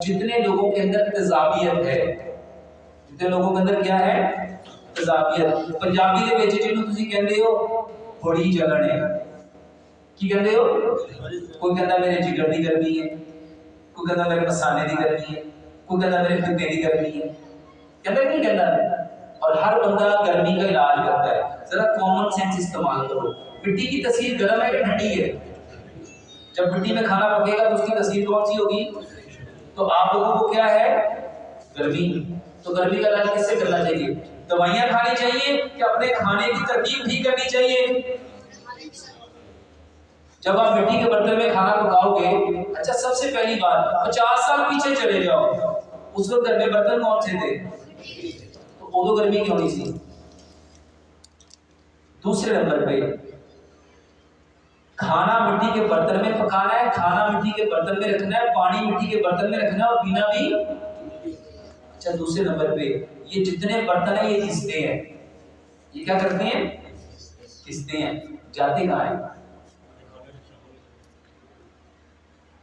जितने लोगों के अंदर तेजाबियत है, जितने लोगों के अंदर क्या है तेजाबियत। पंजाबी के ਵਿੱਚ ਜਿਹਨੂੰ ਤੁਸੀਂ ਕਹਿੰਦੇ ਹੋ बड़ी जलन है, की कहते हो? कोई कहता मेरे जिगर की गर्मी है, कोई कहता मेरे पसाने की गर्मी है, कोई कहता मेरे फिते की गर्मी है, कहता नहीं कहता। और हर बंदा गर्मी का इलाज करता है। जरा कॉमन सेंस इस्तेमाल करो। मिट्टी की तस्वीर गर्म है कि ठंडी है? जब मिट्टी में खाना पकेगा तो उसकी तस्वीर कौन सी होगी? तो आप लोगों को क्या है? गर्मी। तो गर्मी का इलाज किससे करना चाहिए? दवाइयां खानी चाहिए कि अपने खाने की तरकीब ठीक करनी चाहिए? जब आप मिट्टी के बर्तन में खाना पकाओगे, अच्छा सबसे पहली बात 50 साल पीछे चले जाओ, उस वक्त घर में बर्तन कौन से थे? तो वो तो गर्मी क्यों नहीं थी? दूसरे नंबर पे खाना मिट्टी के बर्तन में पकाना है, खाना मिट्टी के बर्तन में रखना है, पानी मिट्टी के बर्तन में रखना है और पीना भी। अच्छा दूसरे नंबर पे ये जितने बर्तन है ये किसते हैं? ये क्या करते हैं? किसते हैं? जाते कहाँ हैं?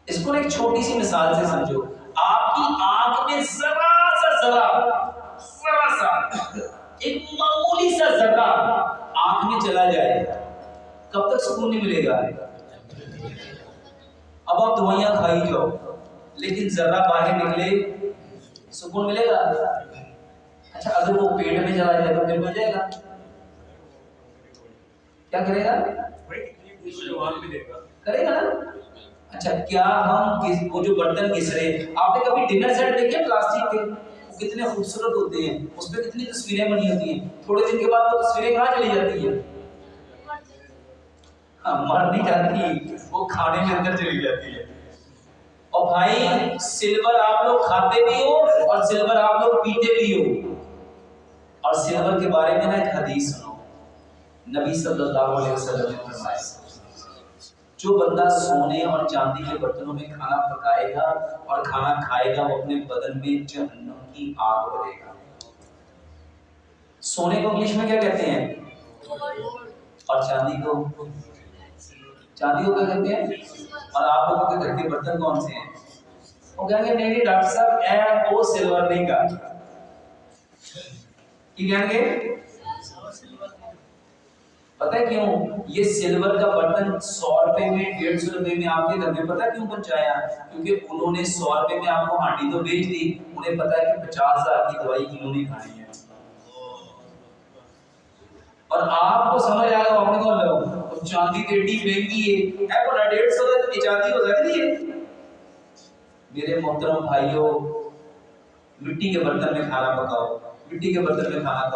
इसको एक छोटी सी मिसाल से समझो। आपकी आंख में जरा सा एक मामूली सा जरा आंख में चला जाए, कब तक सुकून नहीं मिलेगा? अब आप दवाइयां खाई जाओ, लेकिन जरा बाहर निकले सुकून मिलेगा? अच्छा अगर वो पेट में चला जाए तो फिर मिल जाएगा? क्या करेगा? करेगा ना? अच्छा क्या हम वो जो बर्तन घिस रहे, आपने कभी डिनर सेट देखे प्लास्टिक के? वो कितने खूबसूरत होते हैं, उस पर कितनी तस्वीरें बनी होती हैं। थोड़े दिन के बाद वो तस्वीरें कहाँ चली जाती है? हाँ मर नहीं जाती, वो खाने में अंदर चली जाती है। और भाई सिल्वर आप लोग खाते भी हो और सिल्वर आप लोग पीते भी हो। और सिल्वर के बारे में ना एक हदीस सुनो, नबी सल्लल्लाहु अलैहि वसल्लम ने फरमाया, जो बंदा सोने और चांदी के बर्तनों में खाना पकाएगा और खाना खाएगा वो अपने बदन में जहन्नम की आग भरेगा। सोने को इंग्लिश में क्या कहते हैं? और चांदी को क्या कहते हैं? और आप लोगों के घर के बर्तन कौन से हैं? वो कहेंगे नहीं डॉक्टर साहब वो सिल्वर नहीं का, की कहेंगे? पता है क्यों? ये सिल्वर का बर्तन 100 रुपए में 150 रुपए में आपके घर में पता क्यों पहुंचाया? क्योंकि उन्होंने 100 रुपए में आपको हांडी तो बेच दी, उन्हें पता है कि 50,000 की दवाई इन्होंने खानी है। और आपको समझ आएगा आपने कौन लो तो चांदी एडी महंगी है वो 150 की चांदी हो सकती है। मेरे मोहतरम भाइयों, मिट्टी के बर्तन में खाना पकाओ, मिट्टी के बर्तन में खाना खाओ।